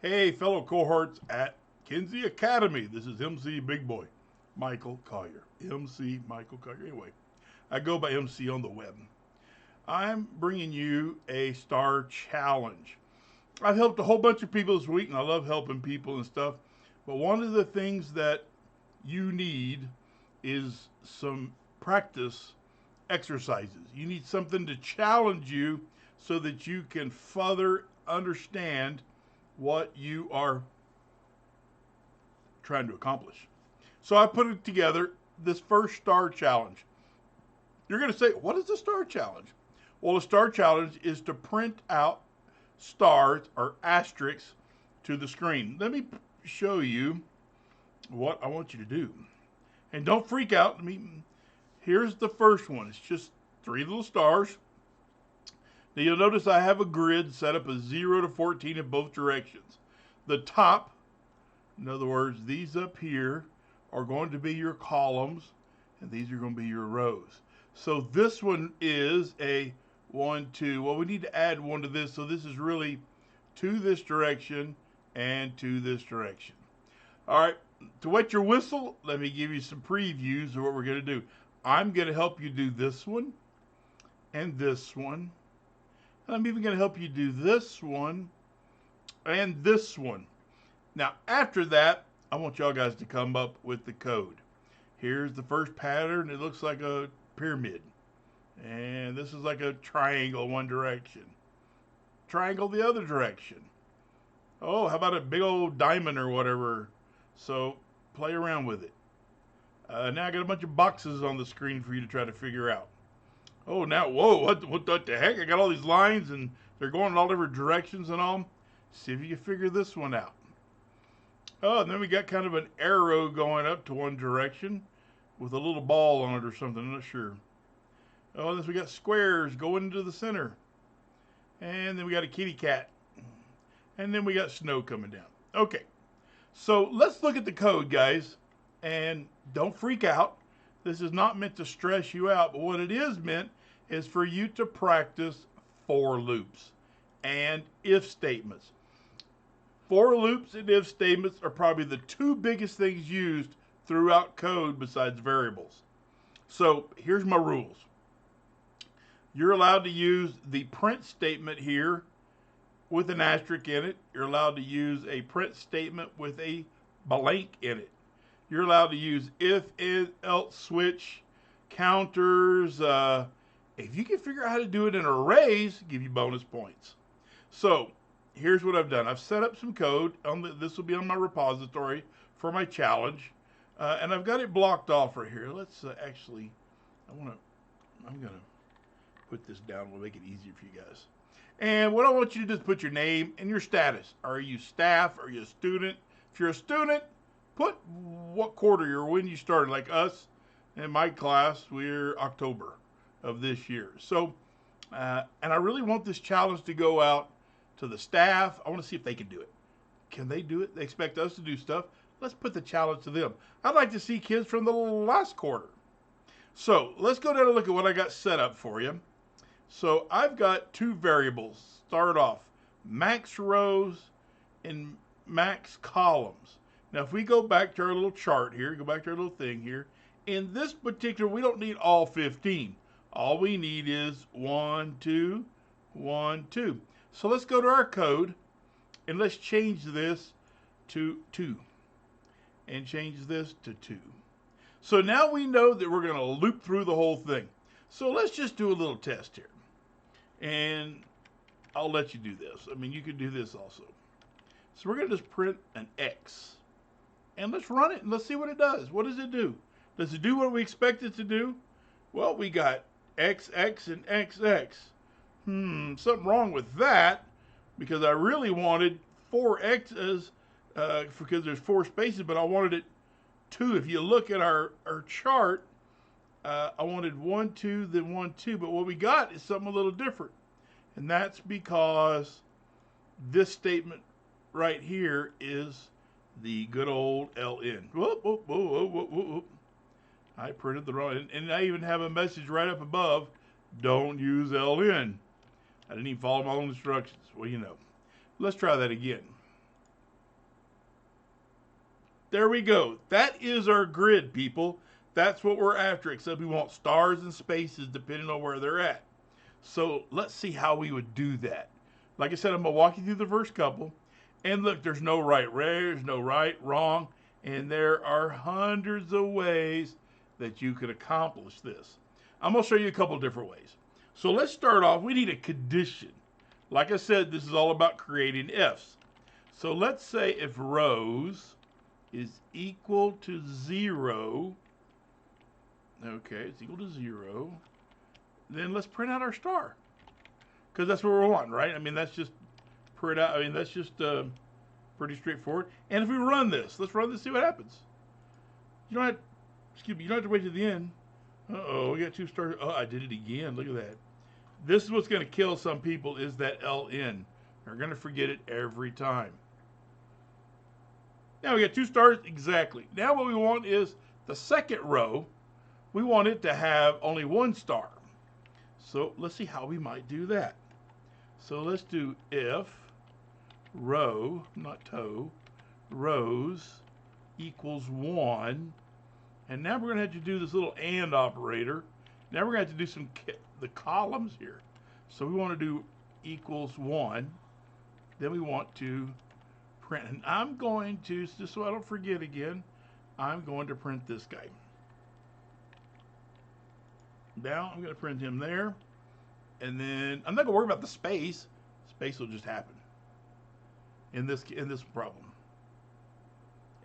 Hey, fellow cohorts at Kinsey Academy. This is MC Big Boy, Michael Collier. MC Michael Collier. Anyway, I go by MC on the web. I'm bringing you a star challenge. I've helped a whole bunch of people this week, and I love helping people and stuff. But one of the things that you need is some practice exercises. You need something to challenge you so that you can further understand what you are trying to accomplish. So I put it together, this first star challenge. You're going to say, what is the star challenge? Well, the star challenge is to print out stars or asterisks to the screen. Let me show you what I want you to do. And don't freak out. Here's the first one. It's just 3 little stars. Now you'll notice I have a grid set up as 0 to 14 in both directions. The top, in other words, these up here are going to be your columns, and these are going to be your rows. So this one is a 1, 2. Well, we need to add 1 to this, so this is really to this direction and to this direction. All right, to wet your whistle, let me give you some previews of what we're going to do. I'm going to help you do this one and this one. And I'm even going to help you do this one and this one. Now, after that, I want y'all guys to come up with the code. Here's the first pattern. It looks like a pyramid. And this is like a triangle one direction. Triangle the other direction. Oh, how about a big old diamond or whatever? So play around with it. Now I got a bunch of boxes on the screen for you to try to figure out. Oh, now, whoa, what the heck? I got all these lines and they're going in all different directions and all. See if you can figure this one out. Oh, and then we got kind of an arrow going up to one direction with a little ball on it or something. I'm not sure. Oh, and then we got squares going into the center. And then we got a kitty cat. And then we got snow coming down. Okay, so let's look at the code, guys. And don't freak out. This is not meant to stress you out, but what it is meant is for you to practice for loops and if statements. For loops and if statements are probably the 2 biggest things used throughout code besides variables. So here's my rules. You're allowed to use the print statement here with an asterisk in it. You're allowed to use a print statement with a blank in it. You're allowed to use if, else, switch, counters. If you can figure out how to do it in arrays, give you bonus points. So here's what I've done. I've set up some code. This will be on my repository for my challenge. And I've got it blocked off right here. Let's I'm going to put this down. We'll make it easier for you guys. And what I want you to do is put your name and your status. Are you staff? Are you a student? If you're a student, put what quarter or when you started. Like us in my class, we're October of this year. So, and I really want this challenge to go out to the staff. I want to see if they can do it. Can they do it? They expect us to do stuff. Let's put the challenge to them. I'd like to see kids from the last quarter. So let's go down and look at what I got set up for you. So I've got 2 variables. Start off max rows and max columns. Now, if we go back to our little chart here, go back to our little thing here, in this particular, we don't need all 15. All we need is 1, 2, 1, 2. So let's go to our code and let's change this to 2 and change this to 2. So now we know that we're going to loop through the whole thing. So let's just do a little test here. And I'll let you do this. I mean, you could do this also. So we're going to just print an X. And let's run it and let's see what it does. What does it do? Does it do what we expect it to do? Well, we got XX and XX. Something wrong with that because I really wanted 4 X's because there's 4 spaces, but I wanted it 2. If you look at our chart, I wanted 1, 2, then 1, 2. But what we got is something a little different. And that's because this statement right here is the good old LN. Whoop, whoop, whoop, whoop, whoop, whoop. I printed the wrong, and I even have a message right up above, don't use LN. I didn't even follow my own instructions. Well, you know. Let's try that again. There we go. That is our grid, people. That's what we're after, except we want stars and spaces depending on where they're at. So let's see how we would do that. Like I said, I'm going to walk you through the first couple. And look, there's no right way, there's no right, wrong. And there are hundreds of ways that you could accomplish this. I'm going to show you a couple different ways. So let's start off. We need a condition. Like I said, this is all about creating ifs. So let's say if rows is equal to 0, okay, it's equal to 0, then let's print out our star. Because that's what we're wanting, right? I mean, that's just print out. I mean, that's just pretty straightforward. And if we run this, let's run this, see what happens. You don't have, excuse me, you don't have to wait to the end. Uh-oh, we got 2 stars. Oh, I did it again. Look at that. This is what's going to kill some people is that LN. They're going to forget it every time. Now we got 2 stars exactly. Now what we want is the second row. We want it to have only 1 star. So let's see how we might do that. So let's do if row, not toe, rows equals 1. And now we're going to have to do this little AND operator. Now we're going to have to do the columns here. So we want to do equals 1. Then we want to print. And I'm going to, just so I don't forget again, I'm going to print this guy. Now I'm going to print him there. And then I'm not going to worry about the space. Space will just happen in this problem.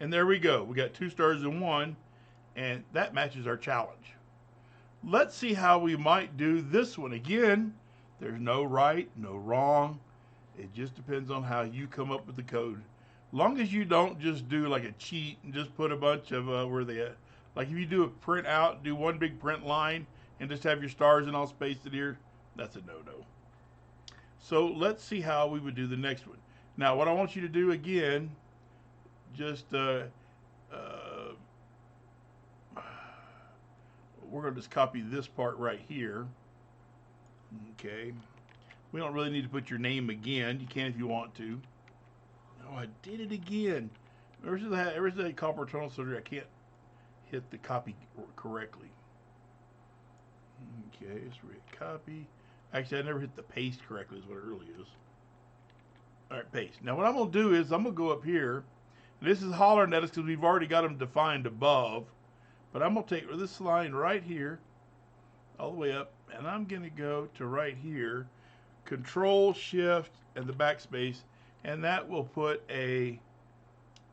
And there we go. We got 2 stars and 1. And that matches our challenge. Let's see how we might do this one. Again, there's no right, no wrong. It just depends on how you come up with the code. Long as you don't just do like a cheat and just put a bunch of, where they at. Like if you do a print out, do one big print line and just have your stars and all spaced in here, that's a no-no. So let's see how we would do the next one. Now what I want you to do again, just, we're going to just copy this part right here. Okay. We don't really need to put your name again. You can if you want to. Oh, I did it again. There's that copper tunnel soldier. I can't hit the copy correctly. Okay, let's read copy. Actually, I never hit the paste correctly is what it really is. All right, paste. Now what I'm going to do is I'm going to go up here. This is hollering at us because we've already got them defined above. But I'm going to take this line right here, all the way up, and I'm going to go to right here, Control, Shift, and the backspace, and that will put a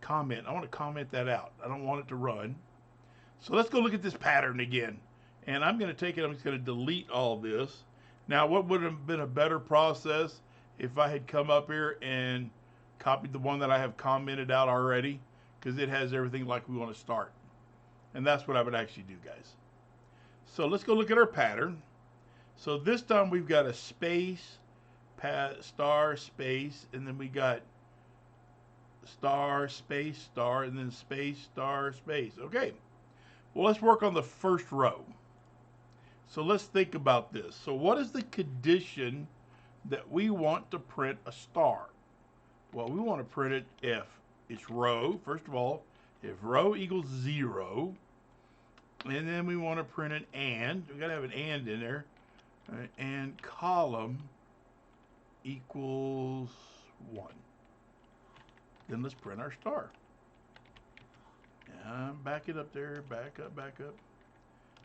comment. I want to comment that out. I don't want it to run. So let's go look at this pattern again. And I'm going to take it, I'm just going to delete all this. Now, what would have been a better process if I had come up here and copied the one that I have commented out already? Because it has everything like we want to start. And that's what I would actually do, guys. So let's go look at our pattern. So this time we've got a space, star, space, and then we got star, space, star, and then space, star, space. Okay. Well, let's work on the first row. So let's think about this. So what is the condition that we want to print a star? Well, we want to print it if it's row, first of all, if row equals 0, and then we want to print an and, we got to have an and in there, right, and column equals 1. Then let's print our star. Back it up there, back up, back up.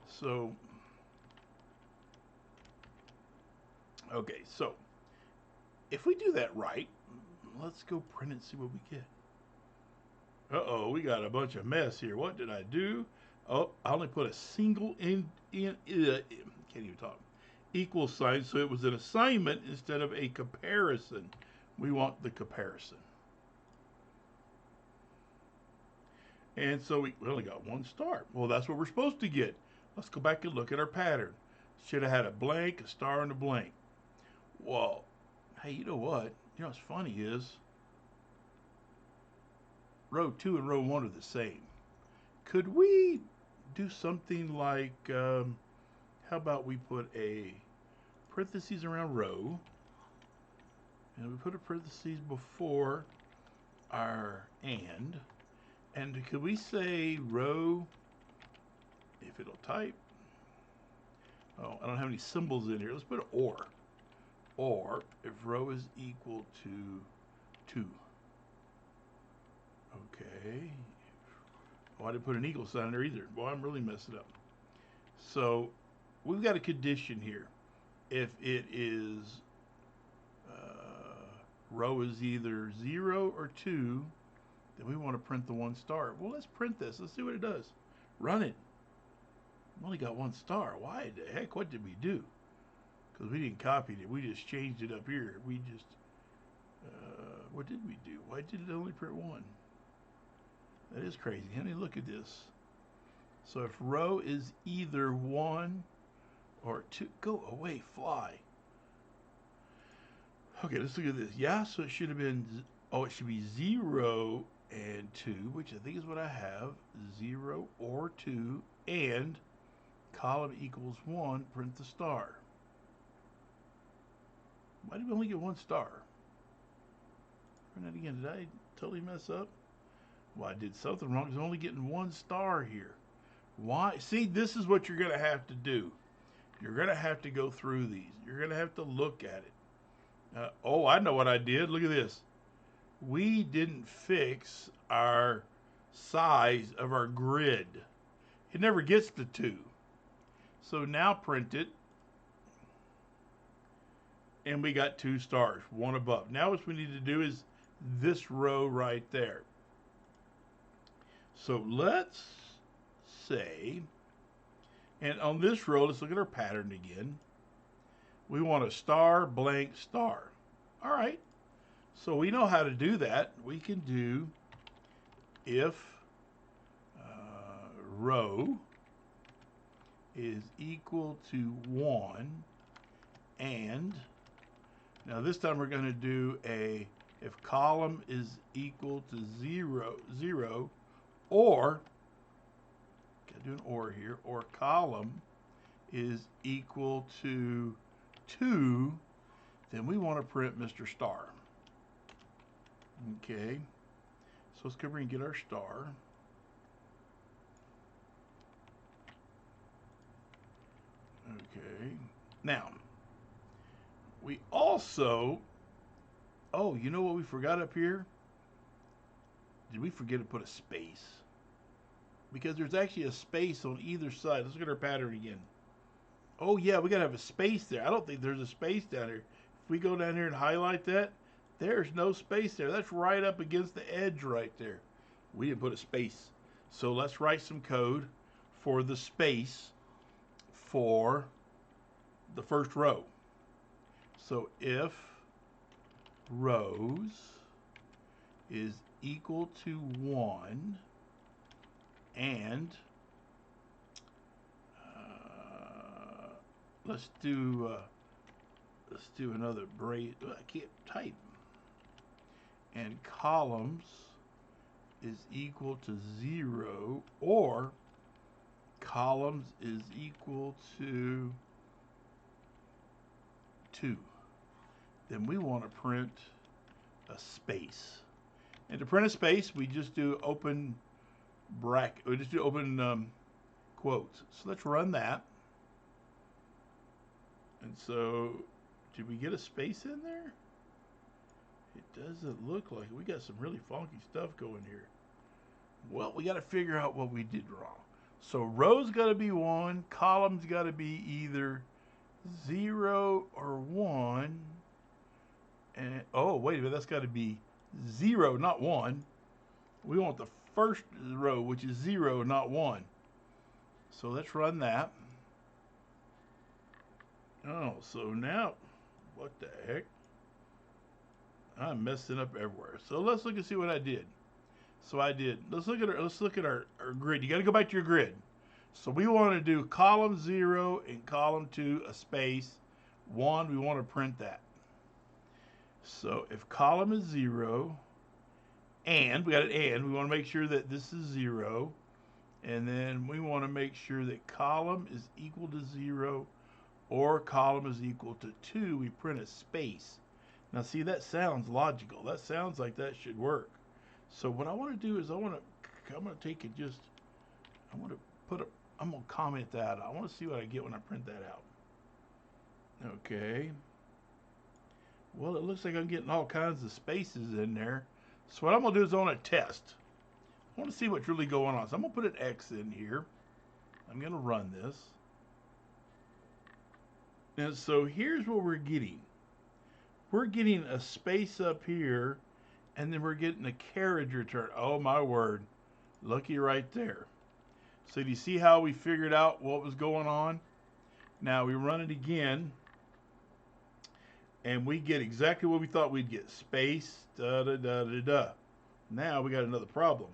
So, okay, so if we do that right, let's go print it and see what we get. Uh-oh, we got a bunch of mess here. What did I do? Oh, I only put a single can't even talk, equal sign, so it was an assignment instead of a comparison. We want the comparison. And so we only got 1 star. Well, that's what we're supposed to get. Let's go back and look at our pattern. Should have had a blank, a star, and a blank. Well, hey, you know what? You know what's funny is row 2 and row 1 are the same. Could we do something like, how about we put a parentheses around row, and we put a parentheses before our and And could we say row, if it'll type? Oh, I don't have any symbols in here. Let's put an or. Or if row is equal to 2. Okay. Oh, I didn't put an equal sign there either. Boy, I'm really messing up. So we've got a condition here. If it is row is either 0 or 2, then we want to print the 1 star. Well, let's print this. Let's see what it does. Run it. We only got 1 star. Why the heck? What did we do? Because we didn't copy it. We just changed it up here. We just, what did we do? Why did it only print 1? That is crazy. Honey, look at this. So if row is either 1 or 2, go away, fly. Okay, let's look at this. Yeah, so it should have been, it should be 0 and 2, which I think is what I have. 0 or 2, and column equals 1, print the star. Why did we only get 1 star? Run that again. Did I totally mess up? Well, I did something wrong because I'm only getting 1 star here. Why? See, this is what you're going to have to do. You're going to have to go through these. You're going to have to look at it. Oh, I know what I did. Look at this. We didn't fix our size of our grid. It never gets to 2. So now print it. And we got 2 stars, 1 above. Now what we need to do is this row right there. So let's say, and on this row, let's look at our pattern again. We want a star, blank, star. All right. So we know how to do that. We can do if row is equal to 1 and, now this time we're going to do if column is equal to 0, or, gotta do an or here, or column is equal to 2, then we want to print Mr. Star. Okay, so let's go over and get our star. Okay, now, we also, oh, you know what we forgot up here? Did we forget to put a space? Because there's actually a space on either side. Let's look at our pattern again. Oh yeah, we gotta have a space there. I don't think there's a space down here. If we go down here and highlight that, there's no space there. That's right up against the edge right there. We didn't put a space. So let's write some code for the space for the first row. So if rows is equal to 1 and let's do another brace. I can't type. And columns is equal to 0, or columns is equal to 2. Then we want to print a space. And to print a space, we just do open bracket. We just do open quotes. So let's run that. And so, did we get a space in there? It doesn't look like it. We got some really funky stuff going here. Well, we got to figure out what we did wrong. So rows got to be 1, columns got to be either 0 or 1. And oh, wait a minute, that's got to be 0, not 1. We want the first row, which is 0, not 1. So let's run that. Oh, so now, what the heck? I'm messing up everywhere. So let's look and see what I did. So I did. Let's look at our grid. You got to go back to your grid. So we want to do column 0 and column 2 a space 1. We want to print that. So if column is 0 and we got an and, we want to make sure that this is 0, and then we want to make sure that column is equal to 0 or column is equal to 2. We print a space. Now see, that sounds logical. That sounds like that should work. So what I want to do is I want to I'm going to take it just, I want to put a, I'm going to comment that. I want to see what I get when I print that out. Okay. Well, it looks like I'm getting all kinds of spaces in there. So what I'm going to do is I want to test. I want to see what's really going on. So I'm going to put an X in here. I'm going to run this. And so here's what we're getting. We're getting a space up here, and then we're getting a carriage return. Oh my word. Looky right there. So do you see how we figured out what was going on? Now we run it again, and we get exactly what we thought we'd get. Space, da-da-da-da-da. Now we got another problem.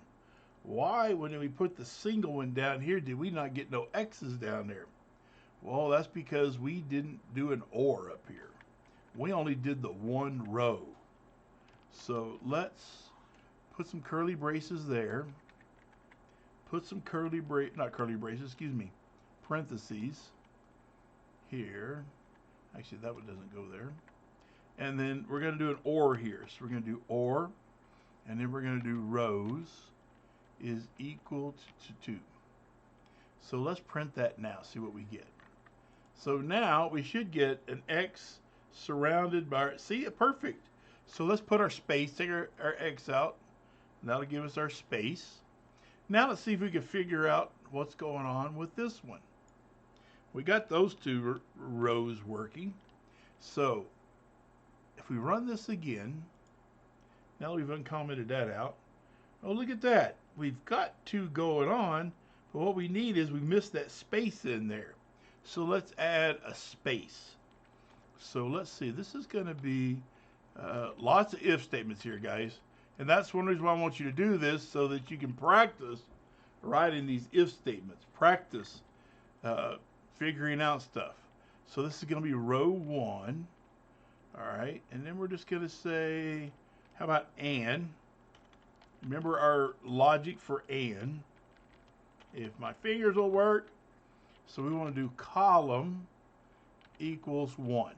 Why, when we put the single one down here, did we not get no X's down there? Well, that's because we didn't do an OR up here. We only did the one row. So let's put some curly braces there. Put some parentheses here. Actually, that one doesn't go there. And then we're going to do an OR here. So we're going to do OR, and then we're going to do rows is equal to 2. So let's print that now, see what we get. So now we should get an X surrounded by, see it, perfect. So let's put our space, take our X out. That'll give us our space. Now let's see if we can figure out what's going on with this one. We got those two rows working. So if we run this again, now we've uncommented that out. Oh, look at that. We've got two going on, but what we need is we missed that space in there. So let's add a space. So let's see, this is going to be lots of if statements here, guys. And that's one reason why I want you to do this, so that you can practice writing these if statements. Practice figuring out stuff. So this is going to be row 1. All right, and then we're just going to say, how about and? Remember our logic for and. If my fingers will work. So we want to do column equals 1.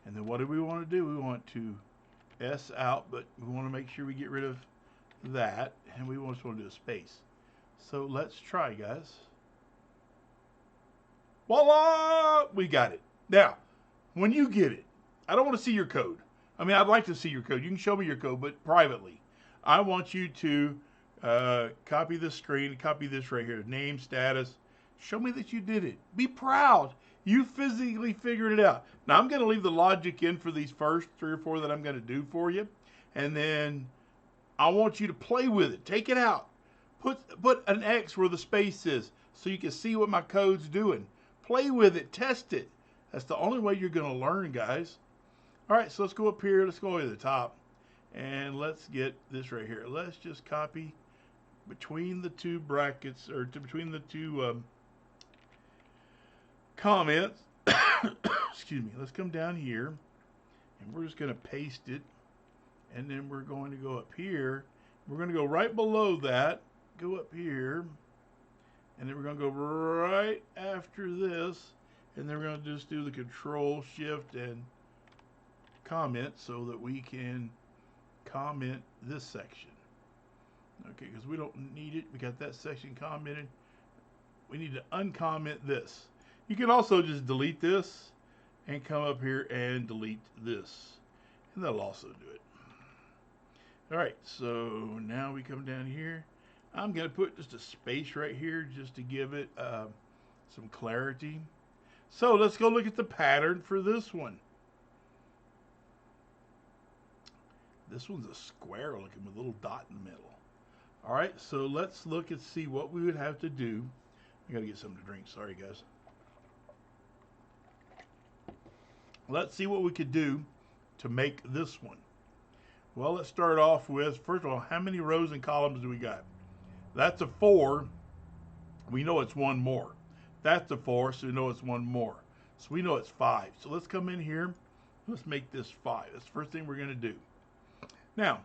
And then what do we want to do? We want to S out, but we want to make sure we get rid of that. And we just want to do a space. So let's try, guys. Voila! We got it. Now, when you get it, I don't want to see your code. I mean, I'd like to see your code. You can show me your code, but privately. I want you to copy the screen, copy this right here, name, status. Show me that you did it. Be proud. You physically figured it out. Now, I'm going to leave the logic in for these first 3 or 4 that I'm going to do for you. And then I want you to play with it. Take it out. Put an X where the space is so you can see what my code's doing. Play with it. Test it. That's the only way you're going to learn, guys. All right, so let's go up here. Let's go to the top. And let's get this right here. Let's just copy between the two brackets, or between the two comments. Excuse me. Let's come down here, and we're just going to paste it. And then we're going to go up here. We're going to go right below that. Go up here. And then we're going to go right after this. And then we're going to just do the Control, Shift, and comment so that we can comment this section. Okay, because we don't need it. We got that section commented. We need to uncomment this. You can also just delete this and come up here and delete this. And that'll also do it. All right, so now we come down here. I'm going to put just a space right here just to give it some clarity. So let's go look at the pattern for this one. This one's a square looking with a little dot in the middle. All right, so let's look and see what we would have to do. I got to get something to drink. Sorry, guys. Let's see what we could do to make this one. Well, let's start off with, first of all, how many rows and columns do we got? That's a 4. We know it's one more. That's a 4, so we know it's one more. So we know it's 5. So let's come in here. Let's make this 5. That's the first thing we're going to do. Now,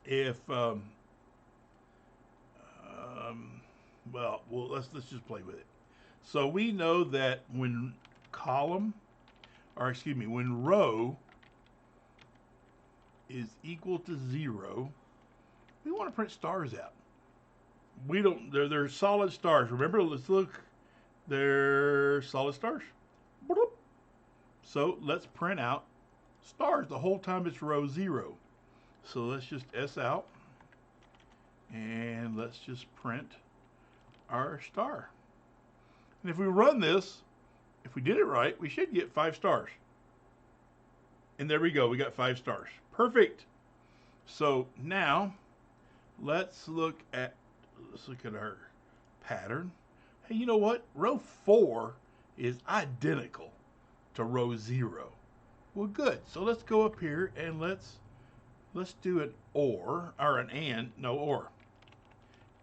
if well, let's just play with it. So we know that when when row is equal to 0, We want to print stars out. We don't, they're solid stars. Remember, let's look. They're solid stars. Bloop. So let's print out stars the whole time it's row 0. So let's just S out. And let's just print our star. And if we run this, if we did it right, we should get 5 stars. And there we go, we got 5 stars. Perfect. So now let's look at our pattern. Hey, you know what? Row 4 is identical to row 0. Well, good. So let's go up here and let's do an or an and, no or.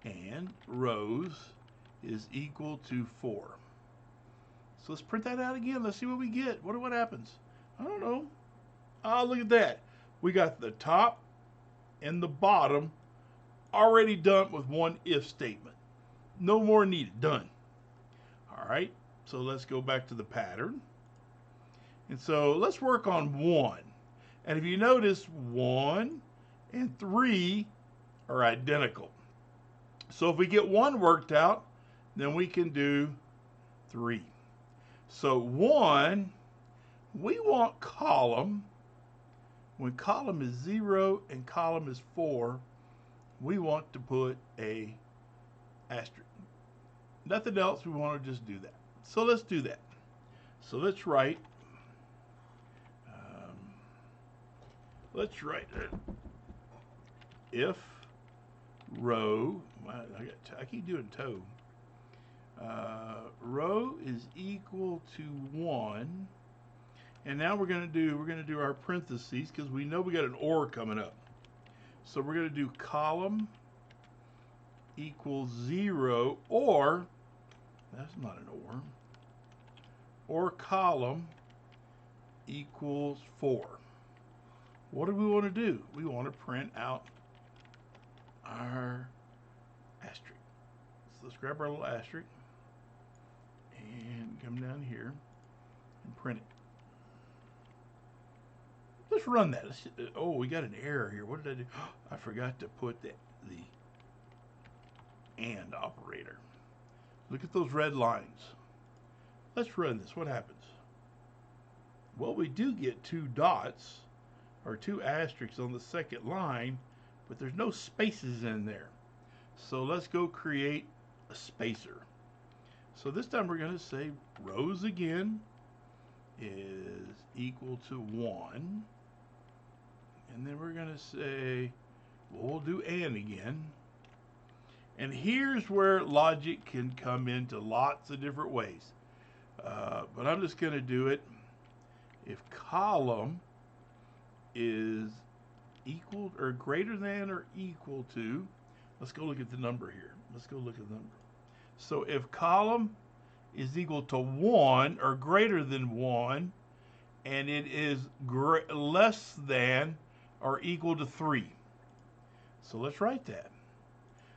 And rows is equal to 4. So let's print that out again. Let's see what we get. What happens? I don't know. Oh, look at that. We got the top and the bottom already done with one if statement. No more needed. Done. All right. So let's go back to the pattern. And so let's work on 1. And if you notice, 1 and 3 are identical. So if we get 1 worked out, then we can do 3. So 1, we want column. When column is 0 and column is 4, we want to put a asterisk. Nothing else, we want to just do that. So let's do that. So let's write if row, I keep doing toe. Row is equal to 1, and now we're gonna do our parentheses because we know we got an or coming up. So we're gonna do column equals 0, or that's not an or column equals 4. What do we want to do? We want to print out our asterisk. So let's grab our little asterisk and come down here and print it. Let's run that. Oh, we got an error here. What did I do? I forgot to put the and operator. Look at those red lines. Let's run this. What happens? Well, we do get 2 dots or 2 asterisks on the second line, but there's no spaces in there. So let's go create a spacer. So this time we're going to say rows again is equal to 1. And then we're going to say, well, we'll do and again. And here's where logic can come into lots of different ways. But I'm just going to do it if column is equal or greater than or equal to, let's go look at the number here. Let's go look at the number. So if column is equal to 1 or greater than 1, and it is less than or equal to 3. So let's write that.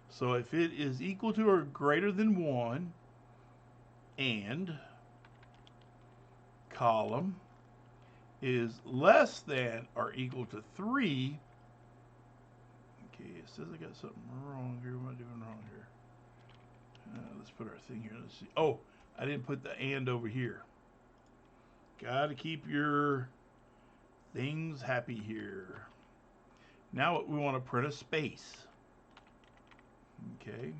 So if it is equal to or greater than 1, and column is less than or equal to 3. Okay, it says I got something wrong here. What am I doing wrong here? Let's put our thing here. Let's see. Oh, I didn't put the and over here. Got to keep your things happy here. Now we want to print a space. Okay.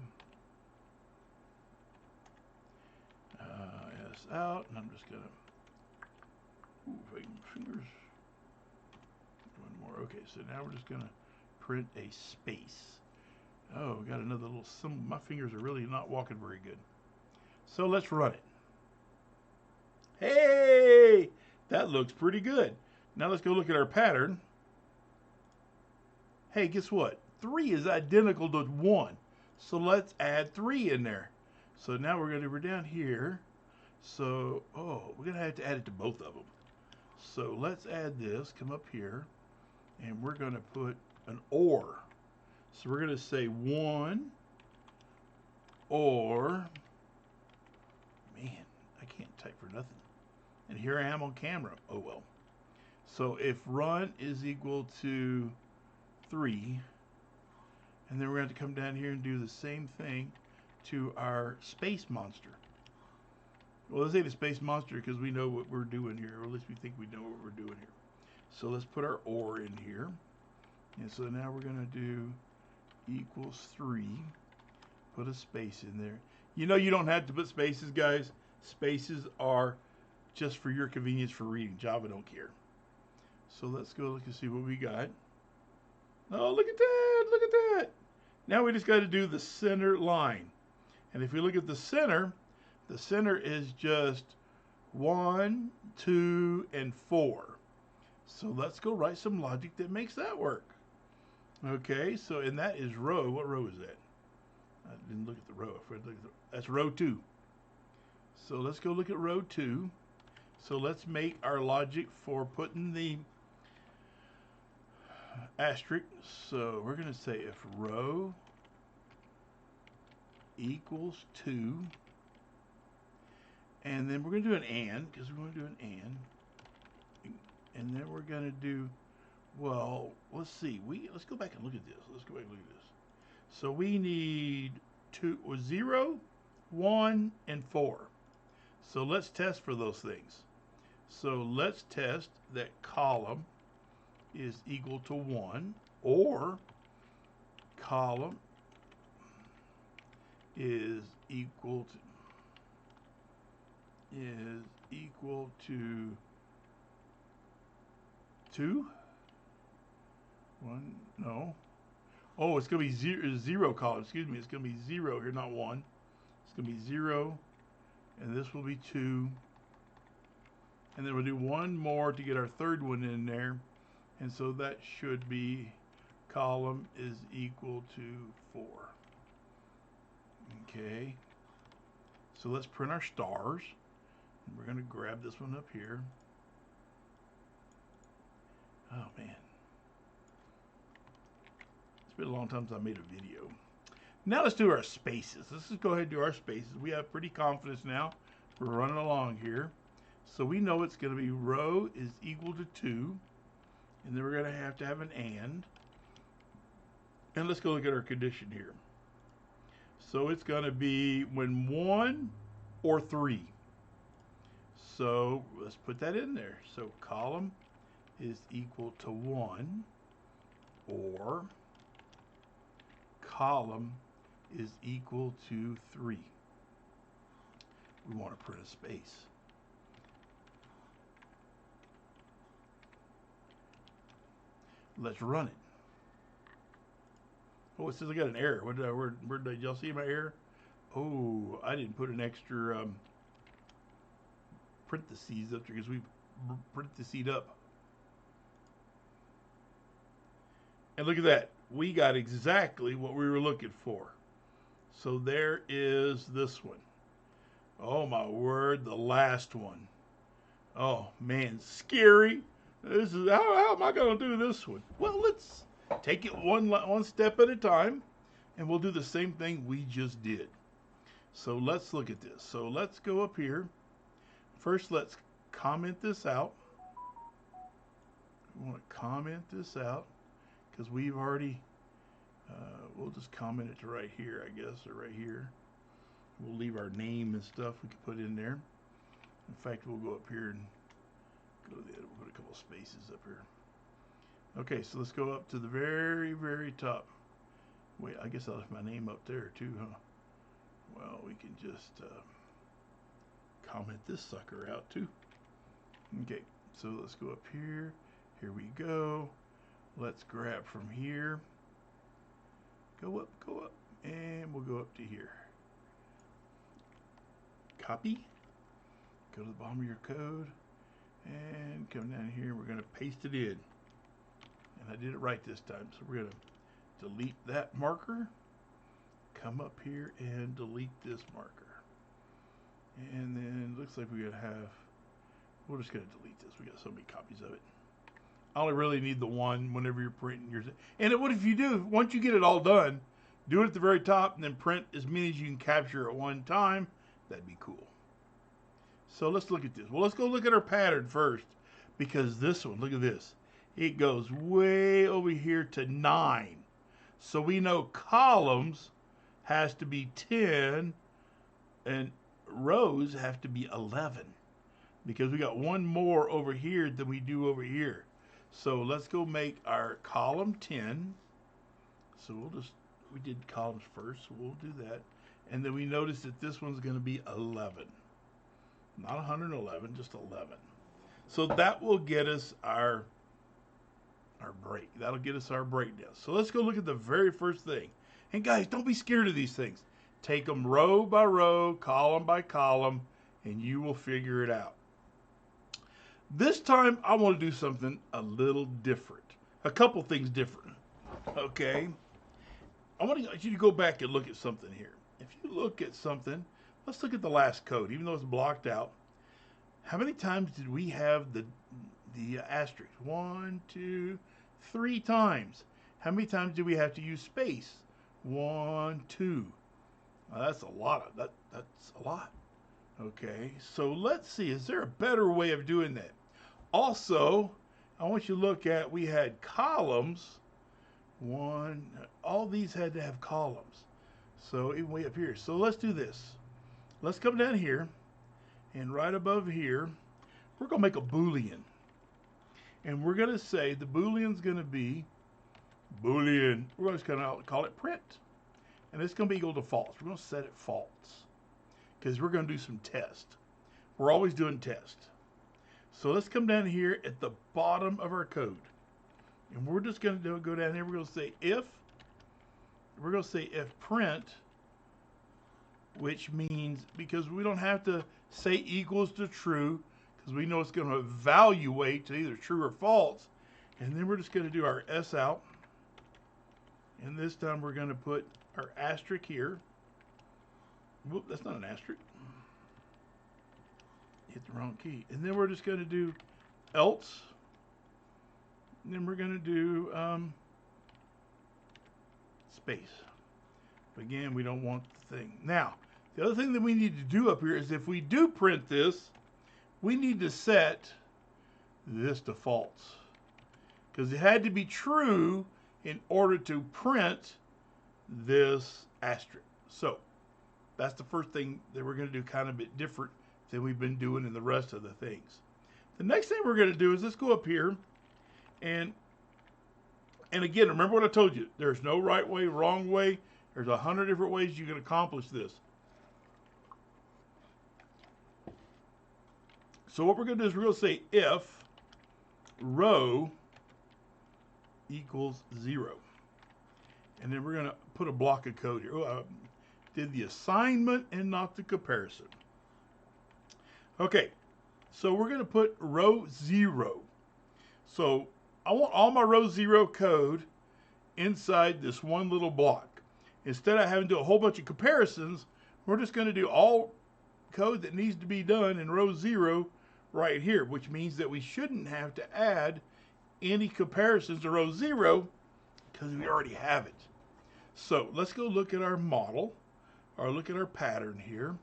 S out, and I'm just gonna. Ooh, fingers. One more. Okay, so now we're just gonna print a space. Oh, we got another little symbol. My fingers are really not walking very good. So let's run it. Hey, that looks pretty good. Now let's go look at our pattern. Hey, guess what? 3 is identical to 1. So let's add 3 in there. So now we're down here. So, we're going to have to add it to both of them. So let's add this, come up here, and we're going to put an or. So we're going to say 1 or, man, I can't type for nothing. And here I am on camera. Oh well. So if run is equal to 3, And then we're going to come down here and do the same thing to our space monster. Well, let's say the space monster because we know what we're doing here, or at least we think we know what we're doing here. So let's put our OR in here. And so now we're going to do equals 3. Put a space in there. You know you don't have to put spaces, guys. Spaces are just for your convenience for reading. Java don't care. So let's go look and see what we got. Oh, look at that. Look at that. Now we just got to do the center line. And if we look at the center is just 1, 2, and 4. So let's go write some logic that makes that work. Okay, so and that is row. What row is that? I didn't look at the row. That's row 2. So let's go look at row 2. So let's make our logic for putting the asterisk. So we're going to say if row equals 2, and then we're going to do an and, because we want to do an and then we're going to do, well, let's see, let's go back and look at this. Let's go back and look at this. So we need 0, 1, and 4. So let's test for those things. So let's test that column is equal to 1, or column is equal to 2. 1, no. Oh, it's going to be zero column. Excuse me. It's going to be 0 here, not 1. It's going to be 0, and this will be 2. And then we'll do one more to get our third one in there. And so that should be column is equal to 4. Okay. So let's print our stars. We're going to grab this one up here. Oh, man. It's been a long time since I made a video. Now let's do our spaces. Let's just go ahead and do our spaces. We have pretty confidence now. We're running along here. So we know it's going to be row is equal to 2. And then we're going to have an and. And let's go look at our condition here. So it's going to be when 1 or 3. So let's put that in there. So column is equal to 1, or column is equal to 3. We want to print a space. Let's run it. Oh, it says I got an error. Where did y'all see my error? Oh, I didn't put an extra parentheses up there because we parentheses up. And look at that. We got exactly what we were looking for. So there is this one. Oh my word, the last one. Oh man, scary. This is how am I going to do this one? Well, let's take it one step at a time, and we'll do the same thing we just did. So let's look at this. So let's go up here. First, let's comment this out. We want to comment this out because we've already, we'll just comment it to right here, I guess, or right here. We'll leave our name and stuff we can put in there. In fact, we'll go up here and go to the edit. We'll put a couple of spaces up here. Okay, so let's go up to the very, very top. Wait, I guess I left my name up there too, huh? Well, we can just comment this sucker out too. Okay, so let's go up here. Here we go. Let's grab from here. Go up, and we'll go up to here. Copy. Go to the bottom of your code, and come down here. We're going to paste it in. And I did it right this time. So we're going to delete that marker. Come up here and delete this marker. And then it looks like we're going to have, we're just going to delete this. We got so many copies of it. I only really need the one whenever you're printing yours. And what if you do, once you get it all done, do it at the very top and then print as many as you can capture at one time. That'd be cool. So let's look at this. Well, let's go look at our pattern first, because this one, look at this. It goes way over here to 9. So we know columns has to be 10 and rows have to be 11 because we got one more over here than we do over here. So let's go make our column 10. So we did columns first, so we'll do that. And then we notice that this one's going to be 11. Not 111, just 11. So that will get us our break. That'll get us our breakdown. So let's go look at the very first thing. And guys, don't be scared of these things. Take them row by row, column by column, and you will figure it out. This time, I want to do something a little different. A couple things different. Okay? I want you to go back and look at something here. If you look at something, let's look at the last code, even though it's blocked out. How many times did we have the asterisk? 1, 2, 3 times. How many times do we have to use space? 1, 2. That's a lot. That's a lot. Okay, so let's see. Is there a better way of doing that? Also, I want you to look at, we had columns. All these had to have columns. So even way up here. So let's do this. Let's come down here, and right above here, we're going to make a Boolean. And we're going to say the Boolean's going to be Boolean. We're just going to call it print. And it's going to be equal to false. We're going to set it false because we're going to do some test. We're always doing test. So let's come down here at the bottom of our code. And we're just going to go down here. We're going to say if print, which means, because we don't have to say equals to true, because we know it's going to evaluate to either true or false. And then we're just going to do our S out. And this time we're going to put our asterisk here. Whoop, that's not an asterisk. Hit the wrong key. And then we're just going to do else. And then we're going to do space. But again, we don't want the thing. Now, the other thing that we need to do up here is if we do print this, we need to set this to false. Because it had to be true in order to print this asterisk. So that's the first thing that we're going to do, kind of a bit different than we've been doing in the rest of the things. The next thing we're going to do is let's go up here and again, remember what I told you. There's no right way, wrong way. There's 100 different ways you can accomplish this. So what we're going to do is we're going to say if row equals 0. And then we're going to put a block of code here. Oh, I did the assignment and not the comparison. Okay, so we're going to put row 0. So I want all my row 0 code inside this one little block. Instead of having to do a whole bunch of comparisons, we're just going to do all code that needs to be done in row 0 right here, which means that we shouldn't have to add any comparisons to row 0 because we already have it. So let's go look at our model, or look at our pattern here.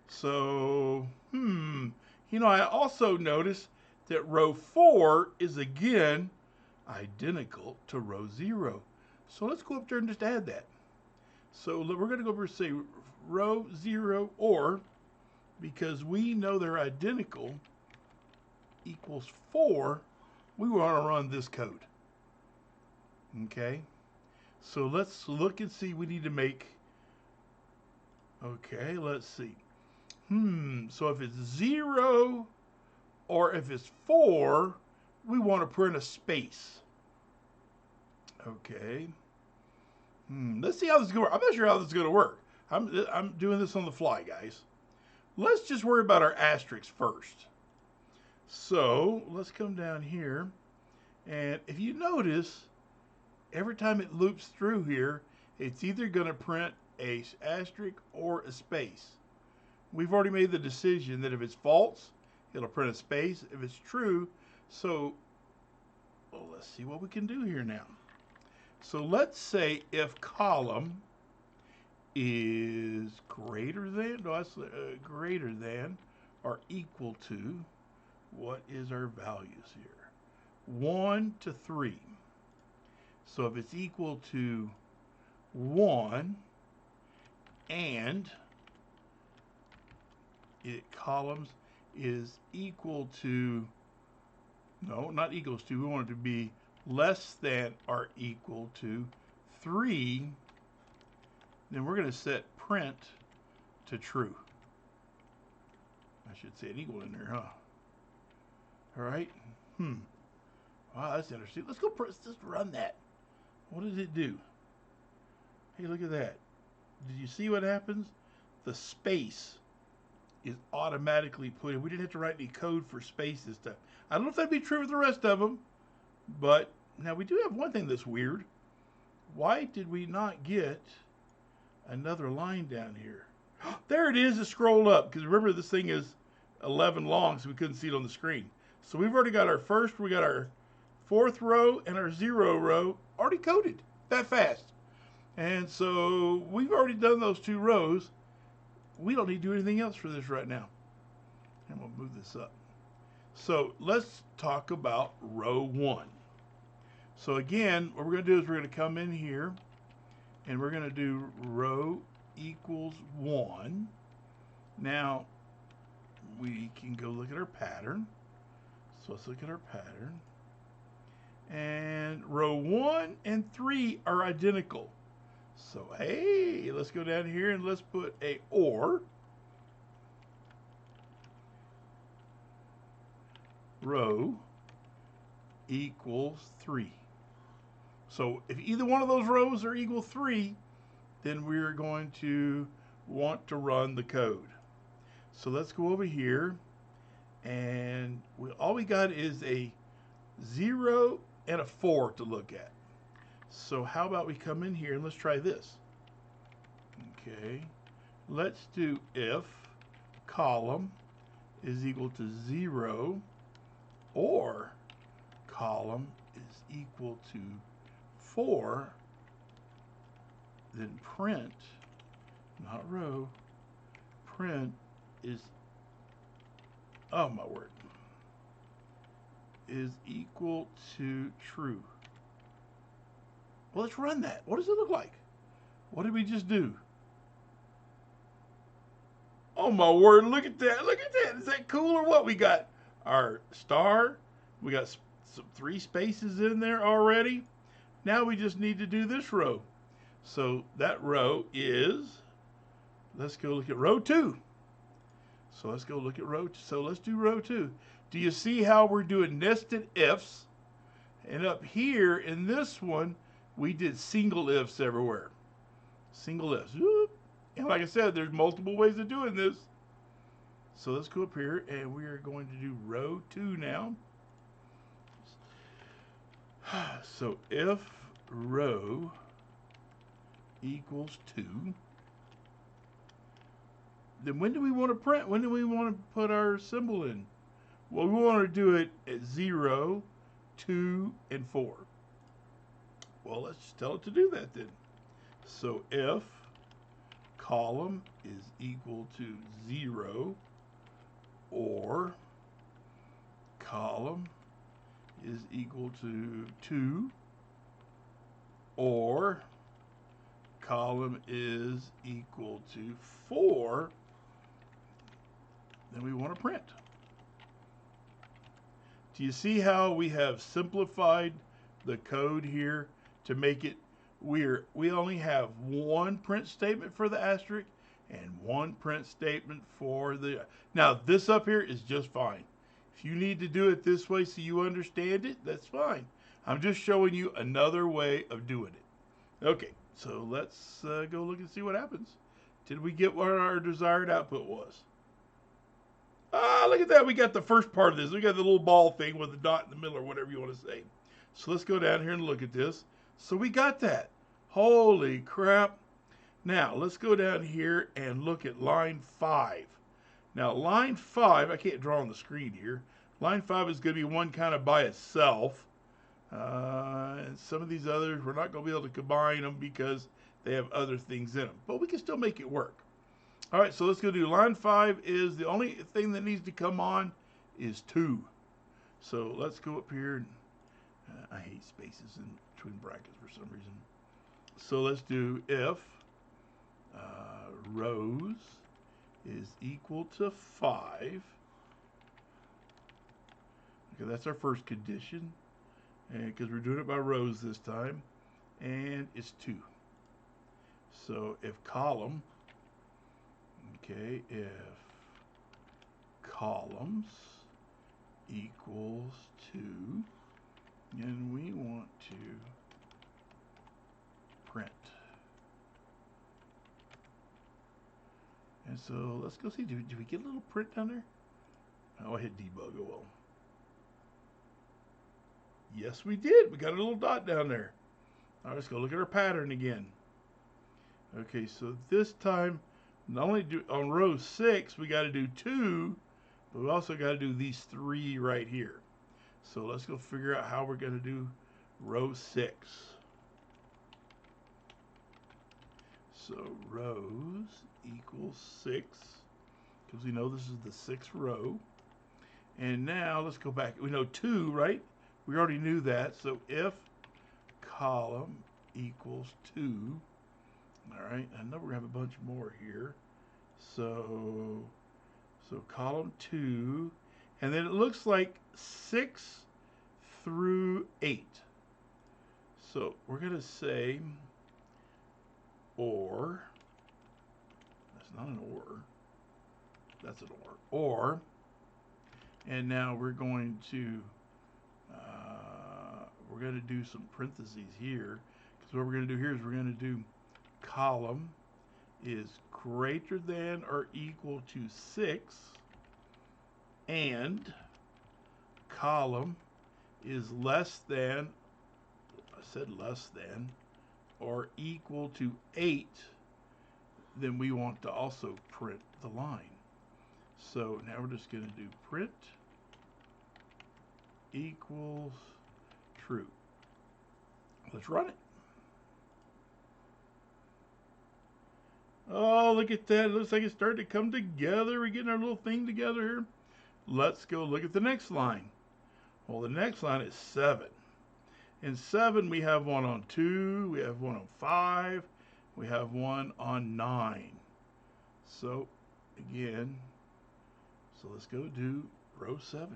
So, I also noticed that row 4 is again identical to row 0. So let's go up there and just add that. So we're going to go over and say row 0 or, because we know they're identical, equals 4, we want to run this code. Okay? So let's look and see. We need to make, okay, let's see. So if it's 0 or if it's 4, we want to print a space. Okay. Let's see how this is going to work. I'm not sure how this is going to work. I'm doing this on the fly, guys. Let's just worry about our asterisks first. So let's come down here. And if you notice, every time it loops through here, it's either going to print a asterisk or a space. We've already made the decision that if it's false, it'll print a space. If it's true, so let's see what we can do here now. So let's say if column is greater than, greater than or equal to, what is our values here? 1 to 3. So if it's equal to 1 and columns is equal to, no, not equals to, we want it to be less than or equal to 3, then we're going to set print to true. I should say an equal in there, huh? All right. Wow, that's interesting. Let's just run that. What does it do? Hey, look at that. Did you see what happens? The space is automatically put in. We didn't have to write any code for space this time. I don't know if that'd be true with the rest of them, but now we do have one thing that's weird. Why did we not get another line down here? There it is. It scrolled up, because remember this thing is 11 long, so we couldn't see it on the screen. So we've already got our first, we got our 4th row and our 0 row already coded that fast. And so we've already done those 2 rows. We don't need to do anything else for this right now. And we'll move this up. So let's talk about row 1. So again, what we're going to do is we're going to come in here and we're going to do row equals 1. Now we can go look at our pattern. So let's look at our pattern. And row 1 and 3 are identical. So hey, let's go down here and let's put a OR. Row equals 3. So if either one of those rows are equal 3, then we're going to want to run the code. So let's go over here, and all we got is a 0 and a 4 to look at. So how about we come in here and let's try this. Okay, let's do if column is equal to 0 or column is equal to 4, then print, not row, print is, oh my word, is equal to true. Well, let's run that. What does it look like? What did we just do? Oh my word, look at that. Look at that. Is that cool or what? We got our star. We got some 3 spaces in there already. Now we just need to do this row. So that row is, let's go look at row 2. So let's go look at row 2. So let's do row 2. Do you see how we're doing nested ifs? And up here in this one, we did single ifs everywhere. Single ifs. And like I said, there's multiple ways of doing this. So let's go up here and we are going to do row 2 now. So if row equals 2, then when do we want to print? When do we want to put our symbol in? Well, we want to do it at 0, 2, and 4. Well, let's just tell it to do that then. So if column is equal to 0 or column is equal to 2 or column is equal to 4, then we want to print. Do you see how we have simplified the code here to make it, we only have one print statement for the asterisk and one print statement for the, now this up here is just fine. If you need to do it this way so you understand it, that's fine. I'm just showing you another way of doing it. Okay, so let's go look and see what happens. Did we get what our desired output was? Ah, look at that. We got the first part of this. We got the little ball thing with the dot in the middle or whatever you want to say. So let's go down here and look at this. So we got that. Holy crap. Now let's go down here and look at line 5. Now line 5, I can't draw on the screen here. Line 5 is going to be one kind of by itself. And some of these others, we're not going to be able to combine them because they have other things in them. But we can still make it work. All right, so let's go do line 5 is the only thing that needs to come on is 2. So let's go up here. And, I hate spaces in between brackets for some reason. So let's do if rows is equal to 5. Okay, that's our first condition. And because we're doing it by rows this time. And it's 2. So if column, okay, if columns equals 2, and we want to print. And so let's go see, do we get a little print down there? Oh, I hit debug, oh well. Yes, we did. We got a little dot down there. All right, let's go look at our pattern again. Okay, so this time, not only do on row 6, we got to do 2, but we also got to do these 3 right here. So let's go figure out how we're going to do row 6. So rows equals 6, because we know this is the 6th row. And now let's go back. We know 2, right? We already knew that. So if column equals 2, all right, I know we're gonna have a bunch more here. So column 2, and then it looks like 6 through 8. So we're gonna say or, that's not an or, that's an or, and now we're going to do some parentheses here, because what we're going to do here is we're going to do column is greater than or equal to 6, and column is less than, I said less than, or equal to 8, then we want to also print the line. So now we're just going to do print equals true. Let's run it. Oh, look at that. It looks like it's starting to come together. We're getting our little thing together here. Let's go look at the next line. Well, the next line is 7. In 7, we have one on 2, we have one on 5, we have one on 9. So, again, so let's go do row 7.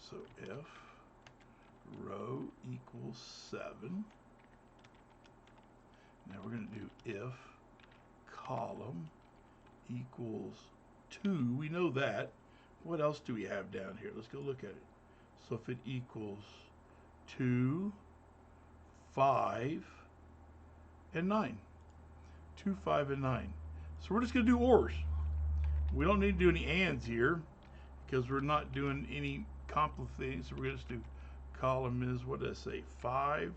So if row equals 7, now we're going to do if column equals 2. We know that. What else do we have down here? Let's go look at it. So if it equals 2, 5, and 9. 2, 5, and 9. So we're just going to do ors. We don't need to do any ands here because we're not doing any complicated things. So we're going to just do column is, what did I say, 5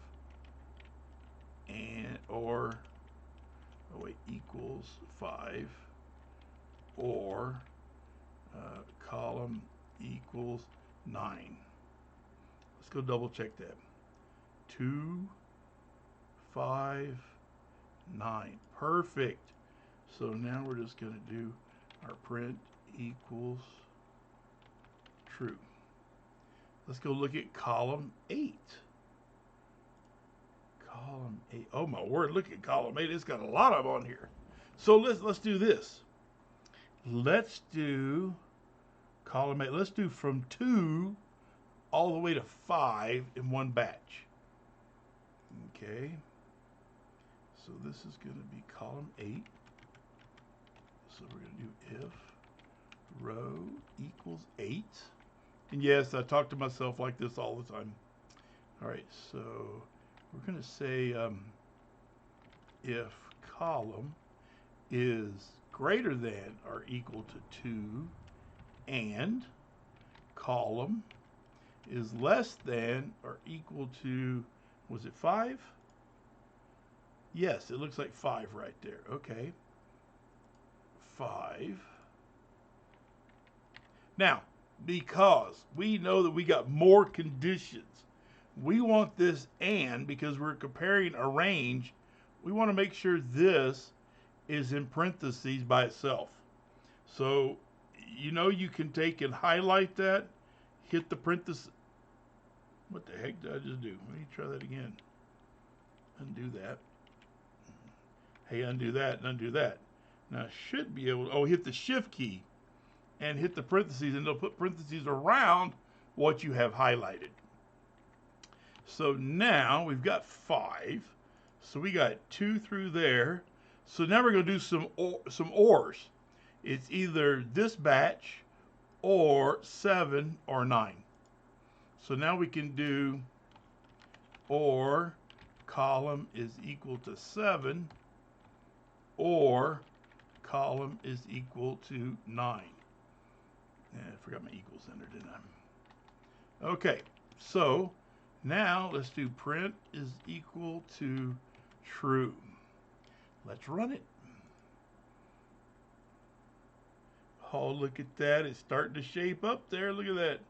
and or, oh wait, equals 5 or column equals 9. Let's go double check that. 2, 5, 9. Perfect. So now we're just going to do our print equals true. Let's go look at column 8. Column 8. Oh my word, look at column 8. It's got a lot of them on here. So let's do this. Let's do column 8. Let's do from 2 all the way to 5 in one batch. Okay. So this is going to be column 8. So we're going to do if row equals 8. And yes, I talk to myself like this all the time. All right, so we're going to say if column is greater than or equal to 2 and column is less than or equal to, was it 5? Yes, it looks like 5 right there. Okay. 5. Now, because we know that we got more conditions, we want this and, because we're comparing a range, we want to make sure this is in parentheses by itself. So, you know, you can take and highlight that, hit the parentheses. What the heck did I just do? Let me try that again. Undo that. Hey, undo that and undo that. Now I should be able to, oh, hit the shift key and hit the parentheses, and it'll put parentheses around what you have highlighted. So now we've got 5. So we got 2 through there. So now we're going to do some ORs. It's either this batch or 7 or 9. So now we can do OR column is equal to 7 or column is equal to 9. Yeah, I forgot my equals in there, didn't I? Okay, so now let's do print is equal to true. Let's run it. Oh, look at that. It's starting to shape up there. Look at that.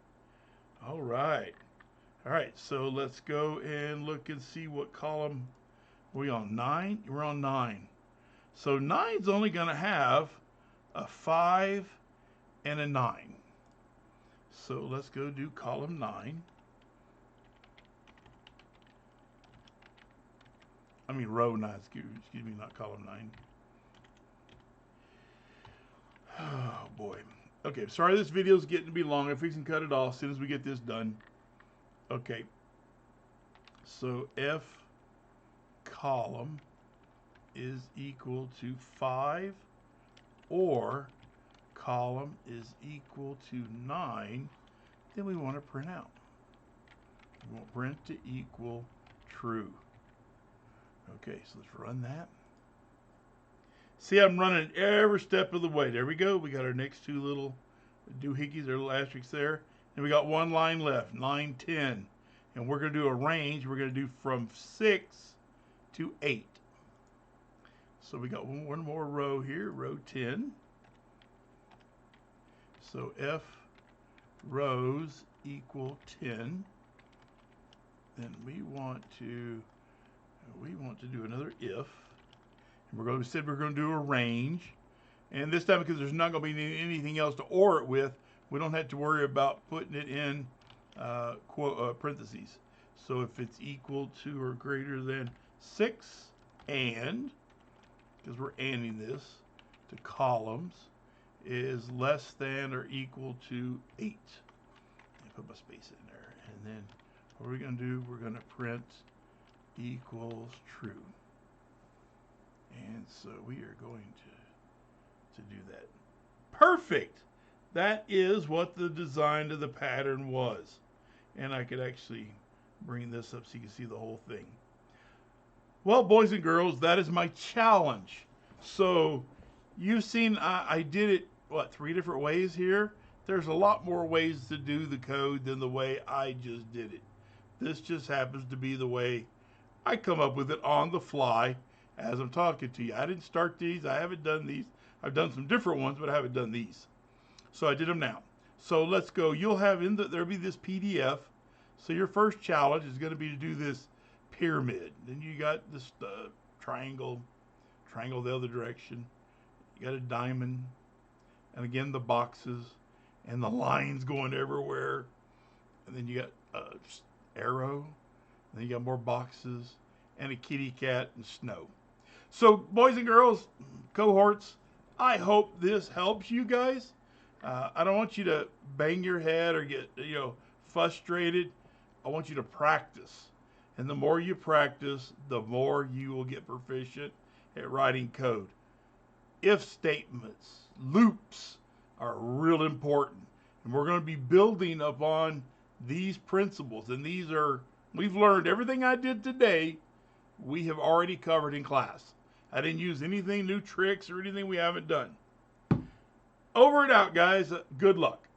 All right. All right, so let's go and look and see what column are we on. 9? We're on 9. So 9's only going to have a 5 and a 9. So let's go do column 9. I mean row 9, excuse me, not column 9. Oh boy. Okay, sorry this video's getting to be long. If we can cut it off as soon as we get this done. Okay. So F column is equal to 5 or column is equal to 9, then we want to print out. We want print to equal true. Okay, so let's run that. See, I'm running every step of the way. There we go. We got our next 2 little doohickeys, or little asterisks there. And we got 1 line left, line 10. And we're going to do a range. We're going to do from 6 to 8. So we got one more row here, row 10. So F rows equal 10. Then we want to do another if. And we said we're going to do a range. And this time, because there's not going to be anything else to OR it with, we don't have to worry about putting it in parentheses. So if it's equal to or greater than 6, and, because we're anding this to columns, is less than or equal to 8. I put my space in there. And then what we're going to do, we're going to print equals true. And so we are going to do that. Perfect! That is what the design of the pattern was. And I could actually bring this up so you can see the whole thing. Well, boys and girls, that is my challenge. So you've seen I did it, what, 3 different ways here? There's a lot more ways to do the code than the way I just did it. This just happens to be the way I come up with it on the fly as I'm talking to you. I didn't start these. I haven't done these. I've done some different ones, but I haven't done these. So I did them now. So let's go. You'll have there'll be this PDF. So your first challenge is going to be to do this pyramid. Then you got this triangle the other direction. You got a diamond. And again, the boxes and the lines going everywhere. And then you got arrow. And then you got more boxes and a kitty cat and snow. So boys and girls, cohorts, I hope this helps you guys. I don't want you to bang your head or get frustrated. I want you to practice. And the more you practice, the more you will get proficient at writing code. If statements, loops are real important. And we're going to be building upon these principles. And we've learned everything I did today, we have already covered in class. I didn't use anything, new tricks or anything we haven't done. Over and out, guys. Good luck.